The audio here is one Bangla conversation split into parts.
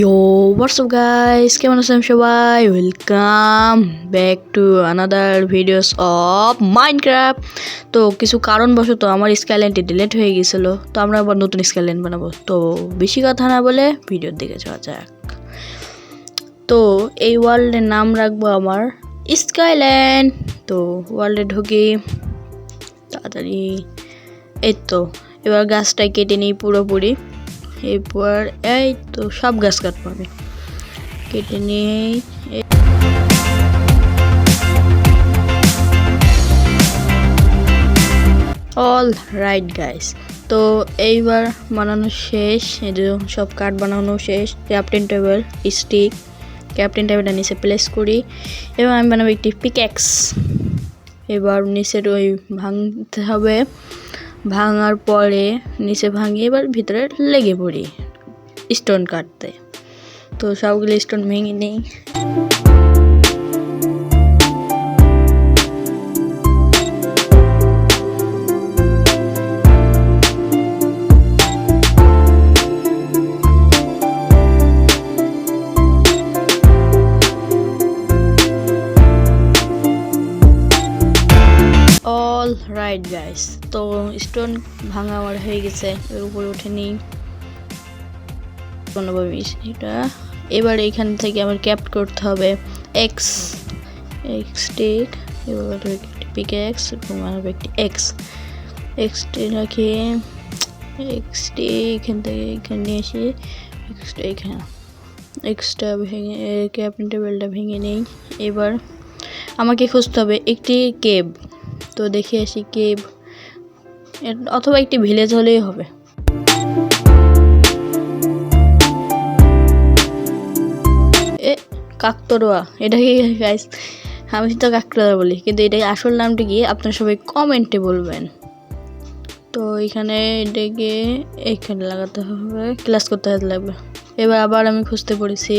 Yo, what's up guys? কেমন আছেন সবাই? Welcome back to another videos of Minecraft. তো কিছু কারণবশত আমার স্কাইল্যান্ডটি ডিলিট হয়ে গিয়েছিল, তো আমরা আবার নতুন স্কাইল্যান্ড বানাবো। তো বেশি কথা না বলে ভিডিওর দিকে যাওয়া যাক। তো এই ওয়ার্ল্ডের নাম রাখবো আমার স্কাইল্যান্ড। তো ওয়ার্ল্ডে ঢুকি তাড়াতাড়ি। এই তো এবার গাছটা কেটে নিই পুরোপুরি। এরপর এই তো সব গাছ কাটবো আমি, কেটে নিই। অল রাইট গাইস, তো এইবার বানানো শেষ। এই যে সব কাঠ বানানো শেষ। ক্যাপ্টেন টেবিল স্টিক, ক্যাপ্টেন টেবিলটা নিচে প্লেস করি। এবার আমি বানাবো একটি পিক্যাক্স। এবার নিচের ওই ভাঙতে হবে, ভাঙার পরে নিচে ভাঙি, এবার ভিতরে লেগে পড়ি স্টোন কাটতে। তো সবগুলো স্টোন ভেঙে নিই। অল রাইট গাইস, তো স্টোন ভাঙা আমার হয়ে গেছে। এর উপরে উঠে নিই কোনোভাবে এটা। এবার এখান থেকে আমার ক্যাপ্ট করতে হবে এক্স স্টিক। এবার একটি পিক্যাক্স এবং আরও একটি এক্সটি রাখি। এক্সটি এখান থেকে এখানে নিয়ে এসে এক্সটা এখানে, এক্সটা ভেঙে ক্যাপ্টেন টেবিলটা ভেঙে নেই। এবার আমাকে খুঁজতে হবে একটি কেভ। তো দেখে আসি কেভ, অথবা একটি ভিলেজ হলেই হবে। কাকতরোয়া, এটা কি গাইস? আমি তো কাকতরোয়া বলি, কিন্তু এটা আসল নামটা কি আপনারা সবাই কমেন্টে বলবেন। তো এখানে এটাকে এখানে লাগাতে হবে, ক্লাস করতে লাগবে। এবার আবার আমি খুঁজতে পড়েছি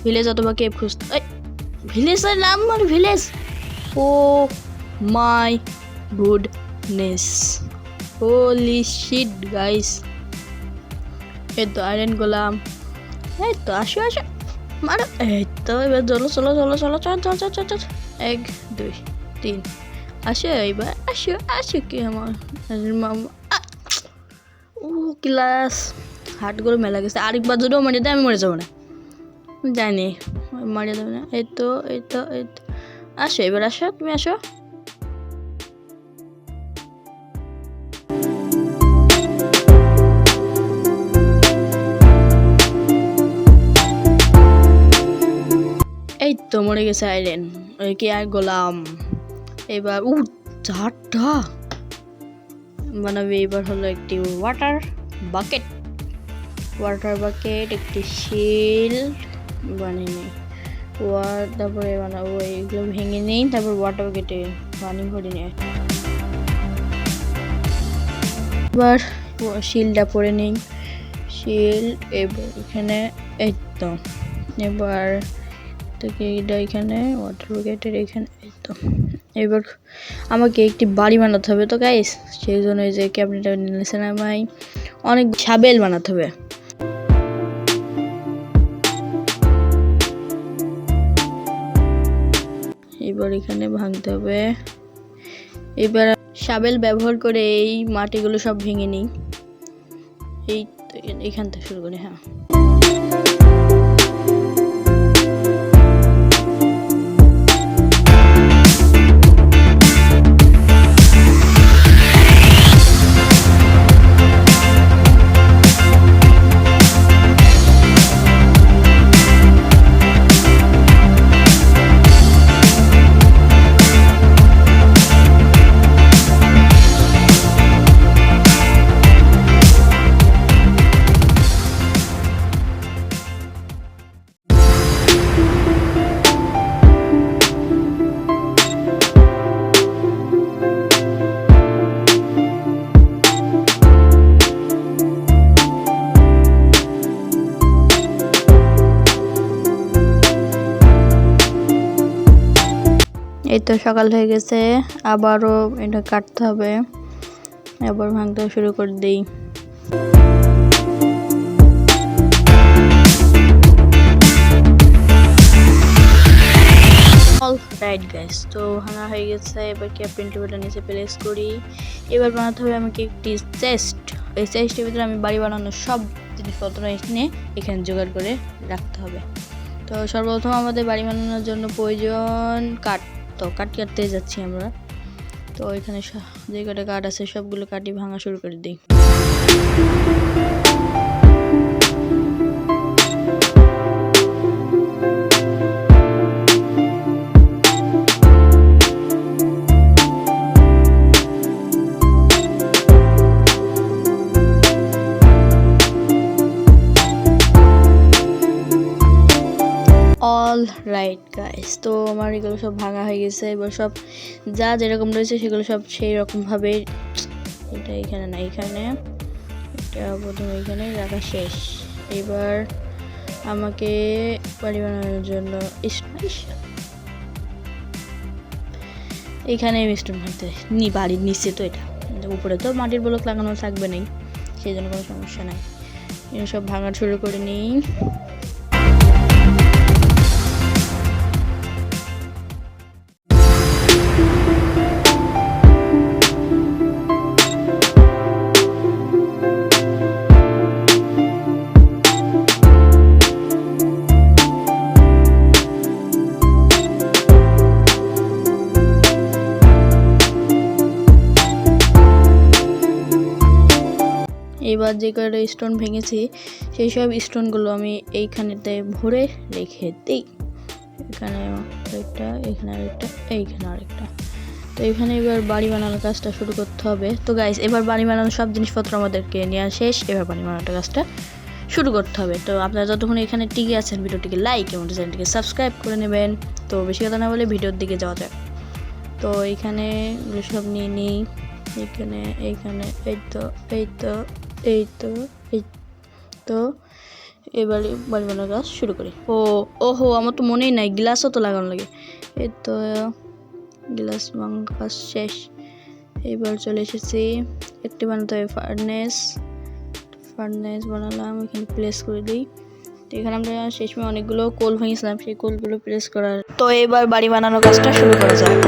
ভিলেজ অথবা কেভ খুঁজতে। ভিলেজের নাম মানে village, oh my goodness, holy shit guys. এই তো আয়রন গোলাম, এই তো আসো আসো মারো। এই তো এবার চলো চলো চলো চলো চল চল চল চল চল, 1 2 3 আসো, এবার আসো আসো। কি আমার মামা ও ক্লাস হাটগুলো মেলা গেছে। আরেকবার যদি মারি দেয় আমি মরে যাবো না, জানি মারিয়ে দেবে না। এই তো এই তো এই তো আসো, এবার আসো, তুমি আসো। এই তো মরে গেছে আয়রন, ওই কি আর গোলাম। এবার চারটা বানাবে। এবার হলো একটি ওয়াটার বাকেট, একটি শিল বানিয়ে নিই। তারপরে বানাবো এইগুলো ভেঙে নিই। তারপর ওয়াটার বাকেটে পানি ভরে নিই। এবার শিলটা পরে নিই, শিল। এবার এখানে এই তো এবার এটা এখানে ওয়াটার বাকেটের এখানে। এই তো এবার আমাকে একটি বাড়ি বানাতে হবে। তো গাইস সেই জন্য এই যে ক্যাবিনেট নিয়েছেন আমায় অনেক সাবেল বানাতে হবে। এবার এখানে ভাঙতে হবে। এবার সাবেল ব্যবহার করে এই মাটিগুলো সব ভেঙে নিই। এই এখান থেকে শুরু করি। হ্যাঁ, এই তো সকাল হয়ে গেছে। আবারও এটা কাটতে হবে, আবার ভাঙতে শুরু করে দিই। রাইট গাইস, তো ভাঙা হয়ে গেছে। এবার ক্যাপ্টেন টেবিলটা নিচে প্লেস করি। এবার বানাতে হবে আমাকে একটি চেস্ট। এই চেস্টের ভিতরে আমি বাড়ি বানানোর সব জিনিসপত্র এনে এখানে জোগাড় করে রাখতে হবে। তো সর্বপ্রথম আমাদের বাড়ি বানানোর জন্য প্রয়োজন কাঠ। তো কাঠ কাটতে যাচ্ছি আমরা। তো এখানে যে কটা কাঠ আছে সবগুলো কাটি ভাঙা শুরু করে দিই। অল রাইট গাইস, তো আমার এগুলো সব ভাঙা হয়ে গেছে। এবার সব যা যেরকম রয়েছে সেগুলো সব সেই রকমভাবে, এটা এখানে না, এখানে এটা প্রথমে এখানে রাখা শেষ। এবার আমাকে বাড়ি বানানোর জন্য এখানে স্টোন ভাঙতে বাড়ির নিচে, তো এটা উপরে তো মাটির ব্লক লাগানো থাকবে নেই, সেই জন্য কোনো সমস্যা নাই। এগুলো সব ভাঙা শুরু করে নিই। এবার যে কয়টা স্টোন ভেঙেছি সেই সব স্টোনগুলো আমি এইখানেতে ভরে রেখে দিই। এখানে আরেকটা, এখানে আরেকটা, এইখানে আরেকটা। তো এখানে এবার বাড়ি বানানোর কাজটা শুরু করতে হবে। তো গাইস, এবার বাড়ি বানানোর সব জিনিসপত্র আমাদেরকে নেওয়া শেষ। এবার বাড়ি বানানোর কাজটা শুরু করতে হবে। তো আপনারা যতক্ষণ এখানে টিকে আছেন ভিডিওটিকে লাইক এবং চ্যানেলটিকে সাবস্ক্রাইব করে নেবেন। তো বেশি কথা না বলে ভিডিওর দিকে যাওয়া যাক। তো এখানে সব নিয়ে নিই। এখানে এইখানে এই তো এই তো এই তো এই তো এবারে বাড়ি বানানোর কাজ শুরু করি। ওহো, আমার তো মনেই নাই গ্লাসও তো লাগানো লাগে। এই তো গ্লাস বানানোর কাজ শেষ। এবার চলে এসেছি একটি বানাতে হবে ফার্নেস বানালাম, এখানে প্লেস করে দিই। তো এখানে আমরা শেষমে অনেকগুলো কোল ভেঙেছিলাম, সেই কোলগুলো প্লেস করার। তো এবার বাড়ি বানানোর কাজটা শুরু করা যাক।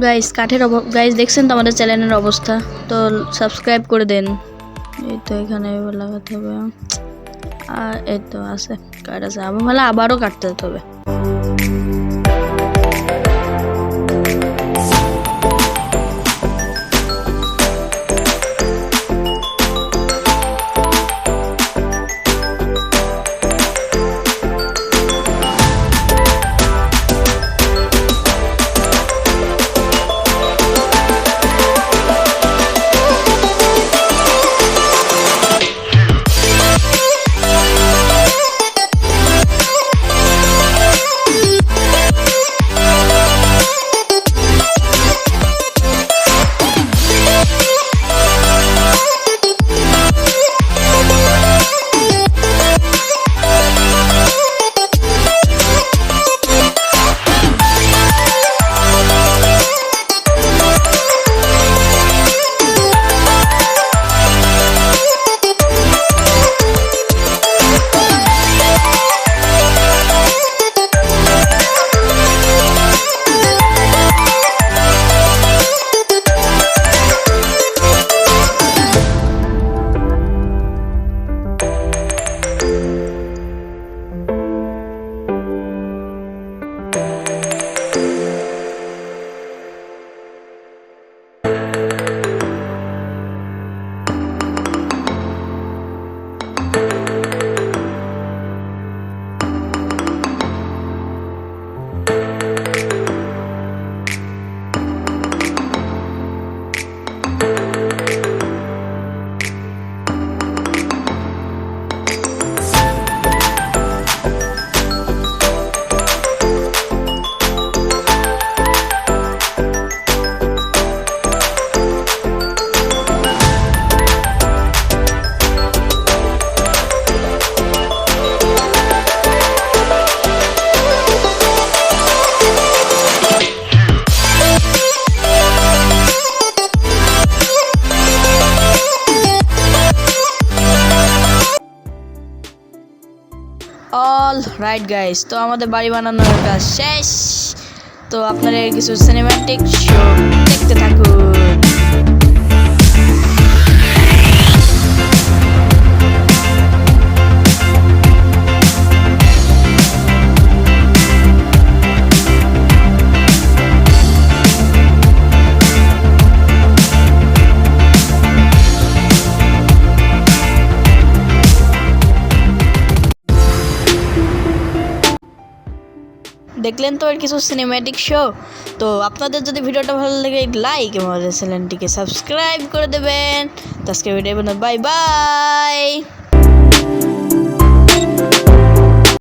গাইস কাঠের গাইস দেখছেন তো আমাদের চ্যানেলের অবস্থা, তো সাবস্ক্রাইব করে দেন। এই তো এখানে এবার লাগাতে হবে, আর এই তো আছে কাঠ আছে, আবারও কাটতে হবে। অল রাইট গাইস, তো আমাদের বাড়ি বানানোর কাজ শেষ। তো আপনারা কিছু সিনেম্যাটিক শো দেখতে থাকুন। দেখলেন তো এর কিছু সিনেম্যাটিক শো। তো আপনাদের যদি ভিডিওটা ভালো লাগে লাইক এবং আমাদের চ্যানেলটিকে সাবস্ক্রাইব করে দেবেন। তো আজকে ভিডিও বাই বাই।